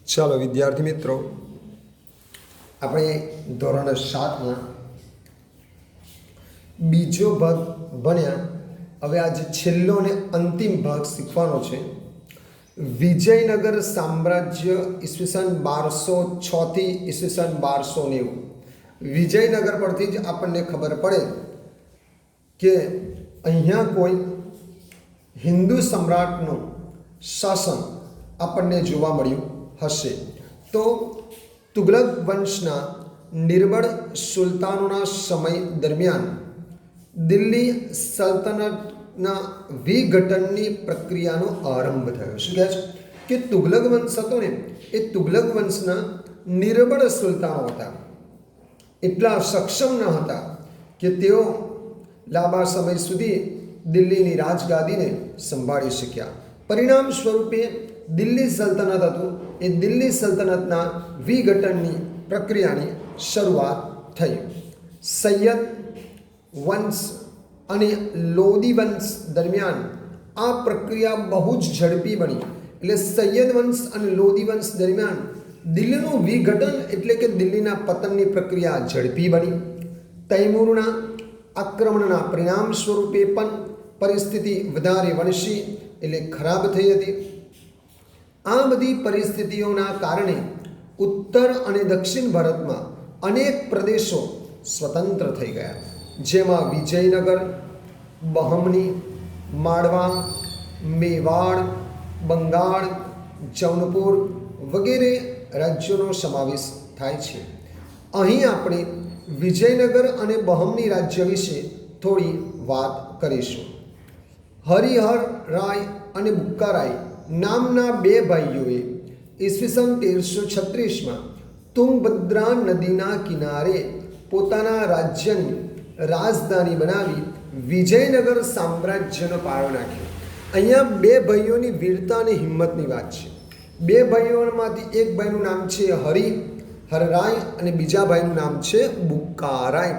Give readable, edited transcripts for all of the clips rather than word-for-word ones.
ચાલો વિદ્યાર્થી મિત્રો, આપણે ધોરણ 7માં બીજો ભાગ ભણ્યા. હવે આજે છેલ્લો અને અંતિમ ભાગ શીખવાનો છે. વિજયનગર સામ્રાજ્ય ઈસવીસન 1206 થી ઈસવીસન 1290. વિજયનગર પરથી જ આપણને ખબર પડે કે અહીંયા કોઈ હિન્દુ સમ્રાટનું શાસન આપણને જોવા મળ્યું હશે. તો તુગલક વંશના નિર્બળ સુલતાનોના સમય દરમિયાન દિલ્હી સલ્તનતના વિઘટનની પ્રક્રિયાનો આરંભ થયો. શું કહે છે કે તુગલક વંશ હતો ને, એ તુગલક વંશના નિર્બળ સુલતાનો હતા. એટલા સક્ષમ ન હતા કે તેઓ લાંબા સમય સુધી દિલ્હીની રાજગાદીને સંભાળી શક્યા. પરિણામ સ્વરૂપે દિલ્હી સલ્તનત હતું, એ દિલ્હી સલ્તનતના વિઘટનની પ્રક્રિયાની શરૂઆત થઈ. સૈયદ વંશ અને લોદી વંશ દરમિયાન આ પ્રક્રિયા બહુ જ ઝડપી બની. એટલે સૈયદ વંશ અને લોદી વંશ દરમિયાન દિલ્હીનું વિઘટન એટલે કે દિલ્હીના પતનની પ્રક્રિયા ઝડપી બની. તૈમૂરના આક્રમણના પરિણામ સ્વરૂપે પણ પરિસ્થિતિ વધારે વણસી એટલે ખરાબ થઈ હતી. આ બધી પરિસ્થિતિઓના કારણે ઉત્તર અને દક્ષિણ ભારતમાં અનેક પ્રદેશો સ્વતંત્ર થઈ ગયા, જેમાં વિજયનગર, બહમની, માળવા, મેવાડ, બંગાળ, જૌનપુર વગેરે રાજ્યોનો સમાવેશ થાય છે. અહીં આપણે વિજયનગર અને બહમની રાજ્ય વિશે થોડી વાત કરીશું. હરિહર રાય અને બુક્કારાય નામના બે ભાઈઓએ ઈસવીસન 1336માં તુંગભદ્રા નદીના કિનારે પોતાના રાજ્યની રાજધાની બનાવી વિજયનગર સામ્રાજ્યનો પાયો નાખ્યો. અહીંયા બે ભાઈઓની વીરતા અને હિંમતની વાત છે. બે ભાઈઓમાંથી એક ભાઈનું નામ છે હરિહરરાય અને બીજા ભાઈનું નામ છે બુક્કારાય.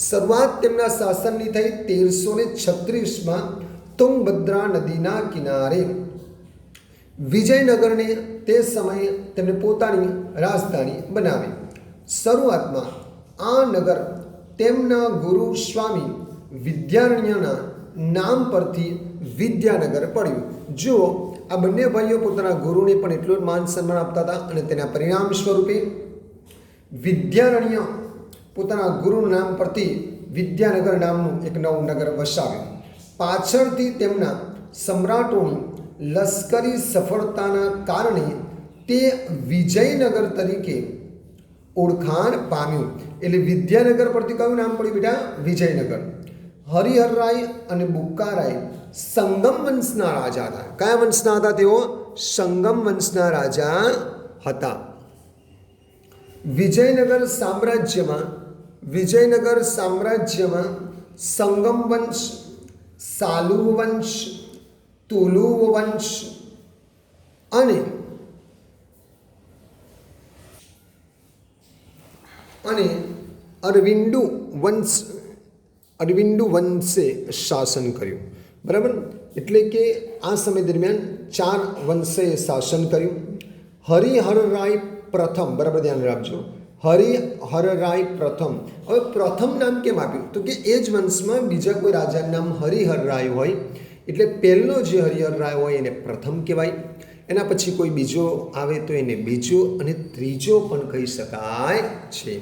શરૂઆત તેમના શાસનની થઈ 1336માં તુંગભદ્રા નદીના કિનારે. વિજયનગરને તે સમયે તેમણે પોતાની રાજધાની બનાવી. શરૂઆતમાં આ નગર તેમના ગુરુ સ્વામી વિદ્યારણ્યના નામ પરથી વિદ્યાનગર પડ્યું. જુઓ, આ બંને ભાઈઓ પોતાના ગુરુને પણ એટલું જ માન સન્માન આપતા હતા અને તેના પરિણામ સ્વરૂપે વિદ્યારણ્ય પોતાના ગુરુના નામ પરથી વિદ્યાનગર નામનું એક નવું નગર વસાવ્યું. પાછળથી તેમના સમ્રાટોની લશ્કરી સફળતાના કારણે તે વિજયનગર તરીકે ઓળખાણ પામ્યું. એટલે વિદ્યાનગર પરથી કયું નામ પડ્યું બેટા? વિજયનગર. હરિહરરાય અને બુક્કારાય સંગમ વંશના રાજા હતા. કયા વંશના હતા તેઓ? સંગમ વંશના રાજા હતા. વિજયનગર સામ્રાજ્યમાં સંગમ વંશ, સાલુવ વંશ, તુલુવ વંશ અને અરવિંદુ વંશે શાસન કર્યું. બરાબર? એટલે કે આ સમય દરમિયાન 4 વંશે શાસન કર્યું. હરિહરરાય પ્રથમ, બરાબર ધ્યાન રાખજો, હરિહરરાય પ્રથમ. હવે પ્રથમ નામ કેમ આપ્યું? તો કે એ જ વંશમાં બીજા કોઈ રાજાનું નામ હરિહરરાય હોય એટલે પહેલો જે હરિહરરાય હોય એને પ્રથમ કહેવાય. એના પછી કોઈ બીજો આવે તો એને બીજો અને ત્રીજો પણ કહી શકાય છે.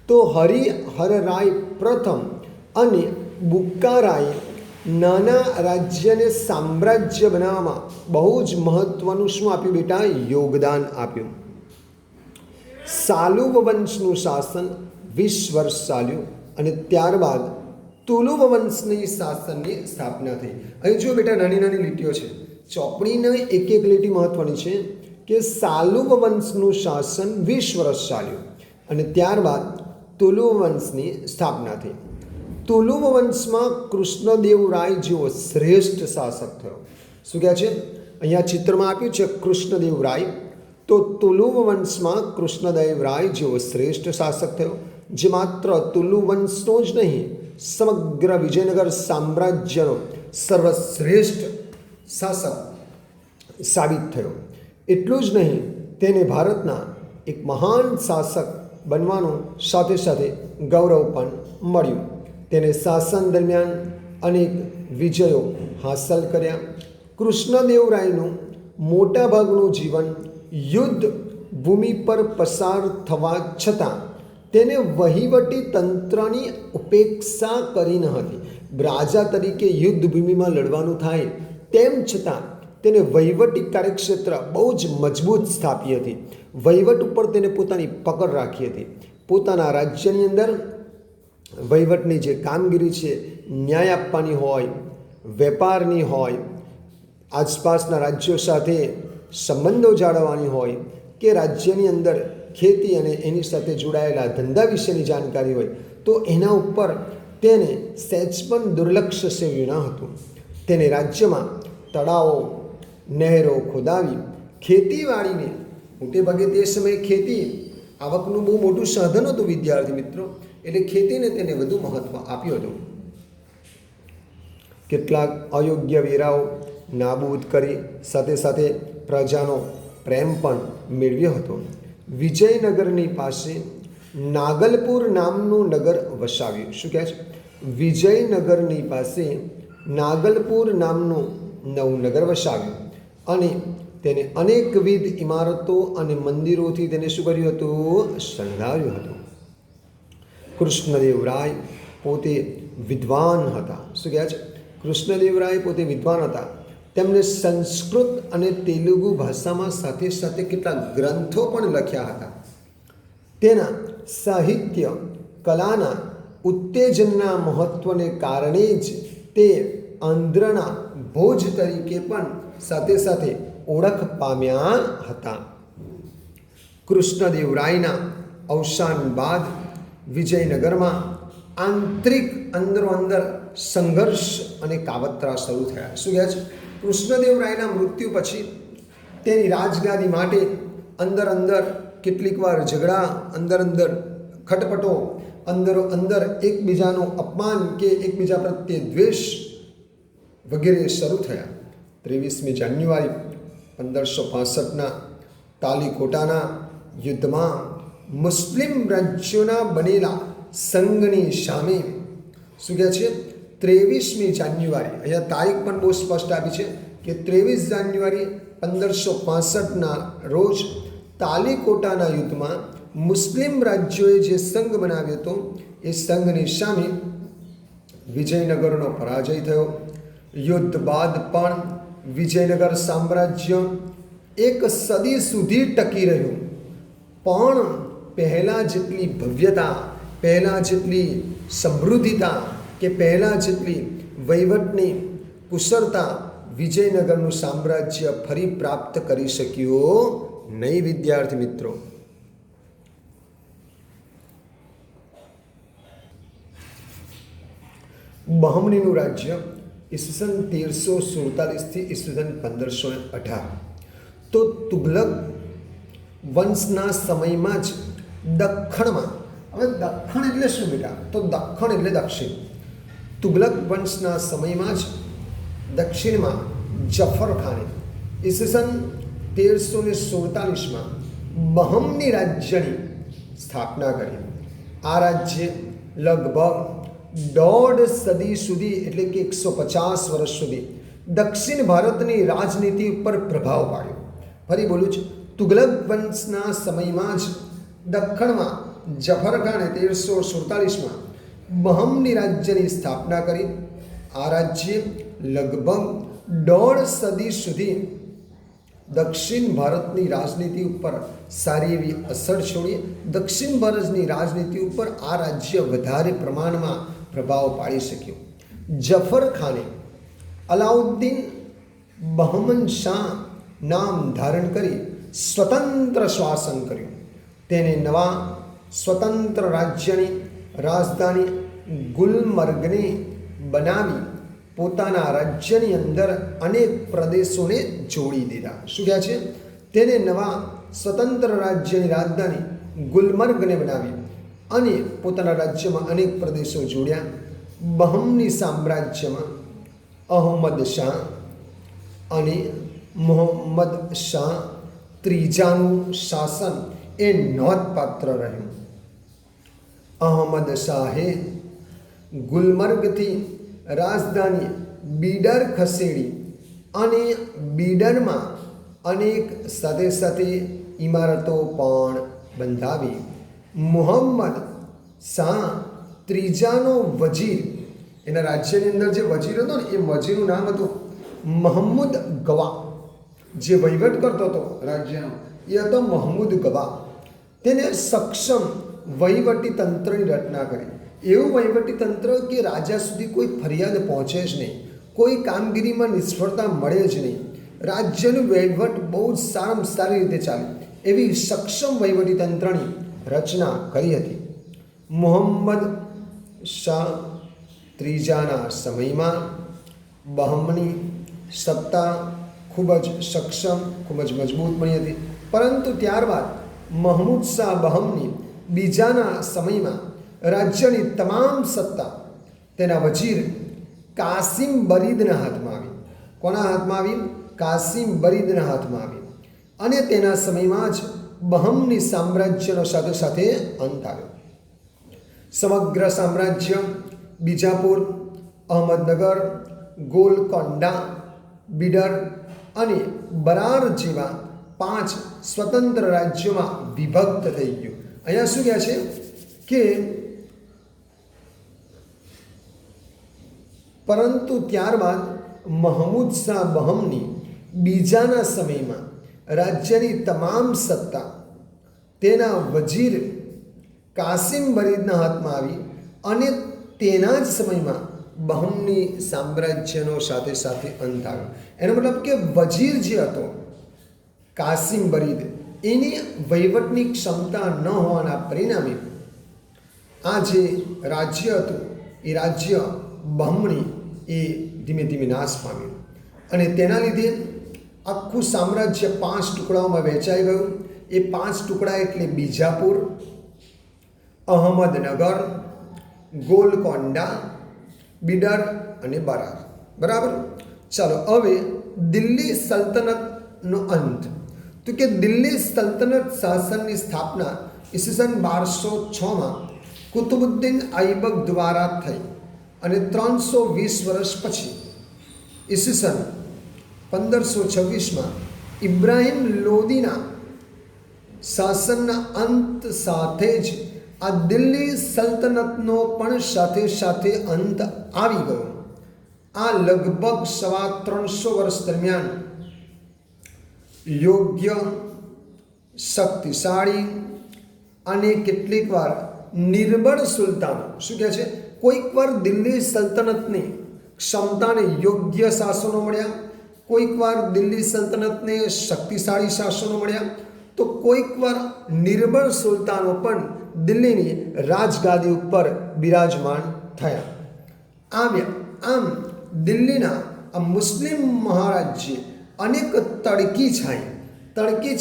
તો હરિહરરાય પ્રથમ અને બુક્કારાય નાના રાજ્યને સામ્રાજ્ય બનાવવામાં બહુ જ મહત્વનું શું આપ્યું બેટા? યોગદાન આપ્યું. સાલુવ વંશનું શાસન 20 વર્ષ ચાલ્યું અને ત્યારબાદ તુલુવ વંશની શાસનની સ્થાપના થઈ. અહીં જો બેટા નાની નાની લીટીઓ છે, ચોપડીની એક એક લીટી મહત્વની છે કે સાલુવ વંશનું શાસન 20 વર્ષ ચાલ્યું અને ત્યારબાદ તુલુવ વંશની સ્થાપના થઈ. તુલુવ વંશમાં કૃષ્ણદેવરાય જેવો શ્રેષ્ઠ શાસક થયો. શું કહે છે? અહીંયા ચિત્રમાં આપ્યું છે કૃષ્ણદેવરાય. તો તુલુવ વંશમાં કૃષ્ણદેવરાય જેવો શ્રેષ્ઠ શાસક થયો, જે માત્ર તુલુવ વંશનો જ નહીં સમગ્ર વિજયનગર સામ્રાજ્યનો સર્વશ્રેષ્ઠ શાસક સાબિત થયો. એટલું જ નહીં તેને ભારતના એક મહાન શાસક બનવાનું સાથે સાથે ગૌરવ પણ મળ્યું. તેને શાસન દરમિયાન અનેક વિજયો હાંસલ કર્યા. કૃષ્ણદેવરાયનું મોટાભાગનું જીવન યુદ્ધ ભૂમિ પર પસાર થવા છતાં તેને વહીવટી તંત્રની ઉપેક્ષા કરી ન હતી. રાજા તરીકે યુદ્ધ ભૂમિમાં લડવાનું થાય તેમ છતાં તેને વહીવટી કાર્યક્ષેત્ર બહુ જ મજબૂત સ્થાપી હતી. વહીવટ ઉપર તેને પોતાની પકડ રાખી હતી. પોતાના રાજ્યની અંદર વહીવટની જે કામગીરી છે, ન્યાય આપવાની હોય, વેપારની હોય, આસપાસના રાજ્યો સાથે સંબંધો જાળવવાની હોય કે રાજ્યની અંદર ખેતી અને એની સાથે જોડાયેલા ધંધા વિશેની જાણકારી હોય, તો એના ઉપર તેને સહેજ પણ દુર્લક્ષ સેવ્યું ન હતું. તેને રાજ્યમાં તળાવો, નહેરો ખોદાવી ખેતીવાડીને, મોટે ભાગે તે સમયે ખેતી આવકનું બહુ મોટું સાધન હતું વિદ્યાર્થી મિત્રો, એટલે ખેતીને તેને વધુ મહત્ત્વ આપ્યું હતું. કેટલાક અયોગ્ય વેરાઓ નાબૂદ કરી સાથે સાથે પ્રજાનો પ્રેમ પણ મેળવ્યો હતો. વિજયનગરની પાસે નાગલપુર નામનું નગર વસાવ્યું. શું કહે છે? વિજયનગરની પાસે નાગલપુર નામનું નવું નગર વસાવ્યું અને તેને અનેકવિધ ઇમારતો અને મંદિરોથી તેને શું કર્યું હતું? શણગાર્યું હતું. કૃષ્ણદેવરાય પોતે વિદ્વાન હતા. શું કહે છે? કૃષ્ણદેવરાય પોતે વિદ્વાન હતા. તેમણે સંસ્કૃત અને તેલુગુ ભાષામાં સાથે સાથે કેટલાક ગ્રંથો પણ લખ્યા હતા. તેના સાહિત્ય કલાના ઉત્તેજનના મહત્ત્વને કારણે જ તે આંધ્રના ભોજ તરીકે પણ સાથે સાથે ઓળખ પામ્યા હતા. કૃષ્ણદેવરાયના અવસાન બાદ વિજયનગરમાં આંતરિક અંદરો અંદર સંઘર્ષ અને કાવતરા શરૂ થયા. શું કહે છે? કૃષ્ણદેવરાયના મૃત્યુ પછી તેની રાજગાદી માટે અંદર અંદર કેટલીક વાર ઝઘડા, અંદર અંદર ખટપટો, અંદરો અંદર એકબીજાનું અપમાન કે એકબીજા પ્રત્યે દ્વેષ વગેરે શરૂ થયા. 23મી જાન્યુઆરી 1565ના તાલીકોટાના યુદ્ધમાં મુસ્લિમ રાજ્યોના બનેલા સંઘની સામે, શું કહે છે? 23મી જાન્યુઆરી, અહીંયા તારીખ પણ બહુ સ્પષ્ટ આપી છે કે 23 જાન્યુઆરી 1565ના રોજ તાલીકોટાના યુદ્ધમાં મુસ્લિમ રાજ્યોએ જે સંઘ બનાવ્યો હતો એ સંઘની સામે વિજયનગરનો પરાજય થયો. યુદ્ધ બાદ પણ વિજયનગર સામ્રાજ્ય એક સદી સુધી ટકી રહ્યું, પણ પહેલાં જેટલી ભવ્યતા, પહેલાં જેટલી સમૃદ્ધિતા કે પહેલાં જેટલી વહીવટની કુશળતા વિજયનગરનું સામ્રાજ્ય ફરી પ્રાપ્ત કરી શક્યું નહીં. વિદ્યાર્થી મિત્રો, બહમણીનું રાજ્ય ઈસવીસન 1347થી ઈસવીસન 1518, તો તુઘલક વંશના સમયમાં જ દખ્ખણમાં, હવે દખ્ખણ એટલે શું બેટા? તો દખ્ખણ એટલે દક્ષિણ. તુઘલક વંશના સમયમાં જ દક્ષિણમાં જફર ખાને ઈસવીસન 1347માં બહમની રાજ્યની સ્થાપના કરી. આ રાજ્ય લગભગ 1.5 સદી સુધી, એટલે કે 150 વર્ષ સુધી દક્ષિણ ભારતની રાજનીતિ ઉપર પ્રભાવ પાડ્યો. ફરી બોલું છું, તુઘલક વંશના સમયમાં જ દખ્ખણમાં જફર ખાને 1347માં બહમની રાજ્યની સ્થાપના કરી. આ રાજ્ય લગભગ 1.5 સદી સુધી દક્ષિણ ભારતની રાજનીતિ ઉપર સારી એવી અસર છોડી. દક્ષિણ ભારતની રાજનીતિ ઉપર આ રાજ્ય વધારે પ્રમાણમાં પ્રભાવ પાડી શક્યું. જફર ખાને અલાઉદ્દીન બહમન શાહ નામ ધારણ કરી સ્વતંત્ર શાસન કર્યું. તેને નવા સ્વતંત્ર રાજ્યની રાજધાની ગુલમર્ગને બનાવી પોતાના રાજ્યની અંદર અનેક પ્રદેશોને જોડી દીધા. શું કહે છે? તેને નવા સ્વતંત્ર રાજ્યની રાજધાની ગુલમર્ગને બનાવી અને પોતાના રાજ્યમાં અનેક પ્રદેશો જોડ્યા. બહમની સામ્રાજ્યમાં અહમદ શાહ અને મોહમ્મદ શાહ ત્રીજાનું શાસન એ નોંધપાત્ર રહ્યું. અહમદ શાહે ગુલમર્ગથી રાજધાની બીડર ખસેડી અને બીડરમાં અનેક સાથે સાથે ઇમારતો પણ બંધાવી. મુહમ્મદ શાહ ત્રીજાનો વજીર, એના રાજ્યની અંદર જે વજીર હતો ને એ વજીરનું નામ હતું મહમૂદ ગવા. જે વહીવટ કરતો હતો રાજ્યનો એ હતો મહમૂદ ગવા. તેને સક્ષમ વહીવટી તંત્રની રચના કરી. એવું વહીવટી તંત્ર કે રાજા સુધી કોઈ ફરિયાદ પહોંચે જ નહીં, કોઈ કામગીરીમાં નિષ્ફળતા મળે જ નહીં, રાજ્યનું વહીવટ બહુ જ સારામાં સારી રીતે ચાલે એવી સક્ષમ વહીવટી તંત્રની રચના કરી હતી. મુહમ્મદ શાહ ત્રીજાના સમયમાં બહમની સત્તા ખૂબ જ સક્ષમ, ખૂબ જ મજબૂત બની હતી. પરંતુ ત્યારબાદ મહમૂદ શાહ બહમની બીજાના સમયમાં રાજ્યની તમામ સત્તા તેના વજીર કાસિમ બરીદના હાથમાં આવી. કોના હાથમાં આવી? કાસિમ બરીદના હાથમાં આવી. અને તેના સમયમાં જ બહમની સામ્રાજ્યનો સાથે સાથે અંત આવ્યો. સમગ્ર સામ્રાજ્ય બીજાપુર, અહમદનગર, ગોલકોંડા, બીડર અને બરાર જેવા 5 સ્વતંત્ર રાજ્યોમાં વિભક્ત થઈ ગયું. અહીંયા શું કહે છે કે પરંતુ ત્યારબાદ મહમૂદ શાહ બહમની બીજાના સમયમાં રાજ્યની તમામ સત્તા તેના વજીર કાસિમ બરીદના હાથમાં આવી અને તેના જ સમયમાં બહમની સામ્રાજ્યનો સાથે સાથે અંત આવ્યો. એનો મતલબ કે વજીર જે હતો કાસિમ બરીદ, એની વહીવટની ક્ષમતા ન હોવાના પરિણામે આ જે રાજ્ય હતું એ રાજ્ય બહમણી એ ધીમે ધીમે નાશ પામ્યું. અને તેના લીધે આખું સામ્રાજ્ય 5 ટુકડાઓમાં વહેંચાઈ ગયું. એ 5 ટુકડા એટલે બીજાપુર, અહમદનગર, ગોલકોંડા, બીડર અને બરાર. બરાબર. ચાલો હવે દિલ્હી સલ્તનતનો અંત. તો કે દિલ્હી સલ્તનત શાસનની સ્થાપના ઈસવીસન 1206માં કુતુબુદ્દીન ઐબક દ્વારા થઈ અને 320 વર્ષ પછી ઈસવીસન 1526માં ઇબ્રાહિમ લોદીના શાસનના અંત સાથે જ આ દિલ્હી સલ્તનતનો પણ સાથે સાથે અંત આવી ગયો. આ લગભગ 350 વર્ષ દરમિયાન યોગ્ય, શક્તિશાળી અને કેટલીક વાર નિર્બળ સુલતાનો, શું કહે છે, કોઈક વાર દિલ્હી સલ્તનતની ક્ષમતાને યોગ્ય શાસનો મળ્યા, કોઈક વાર દિલ્હી સલ્તનતને શક્તિશાળી શાસનો મળ્યા, તો કોઈક વાર નિર્બળ સુલતાનો પણ દિલ્હીની રાજગાદી ઉપર બિરાજમાન થયા. આમ દિલ્હીના આ મુસ્લિમ મહારાજ્ય અનેક તડકી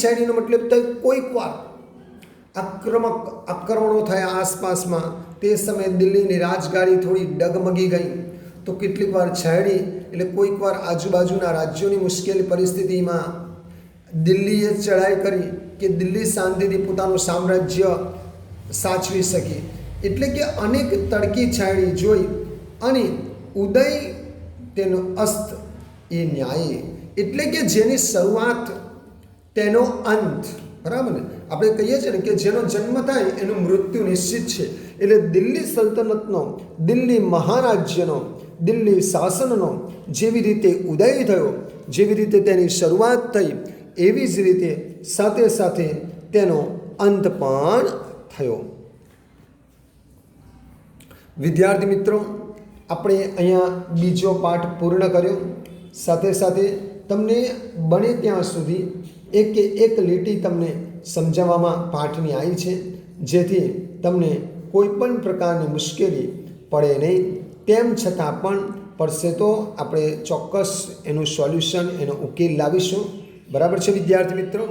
છાયડીનો મતલબ તો કોઈક વાર આક્રમણો થયા આસપાસમાં. તે સમયે દિલ્હીની રાજગાડી થોડી ડગમગી ગઈ તો કેટલીક વાર છાયડી, એટલે કોઈક વાર આજુબાજુના રાજ્યોની મુશ્કેલ પરિસ્થિતિમાં દિલ્હીએ ચડાઈ કરી કે દિલ્હી શાંતિથી પોતાનું સામ્રાજ્ય સાચવી શકે. એટલે કે અનેક તડકી છાયડી જોઈ અને ઉદય તેનો અસ્ત એ ન્યાયે, એટલે કે જેની શરૂઆત તેનો અંત. બરાબર ને? આપણે કહીએ છીએ ને કે જેનો જન્મ થાય એનું મૃત્યુ નિશ્ચિત છે. એટલે દિલ્હી સલ્તનતનો, દિલ્હી મહારાજ્યનો, દિલ્હી શાસનનો જેવી રીતે ઉદય થયો, જેવી રીતે તેની શરૂઆત થઈ, એવી જ રીતે સાથે સાથે તેનો અંત પણ થયો. વિદ્યાર્થી મિત્રો, આપણે અહીંયા બીજો પાઠ પૂર્ણ કર્યો. સાથે સાથે તમને બને ત્યાં સુધી એક લીટી તમને સમજાવવામાં પાઠની આવી છે, જેથી તમને કોઈ પણ પ્રકારની મુશ્કેલી પડે નહીં. તેમ છતાં પણ પડશે તો આપણે ચોક્કસ એનું સોલ્યુશન, એનો ઉકેલ લાવીશું. બરાબર છે વિદ્યાર્થી મિત્રો?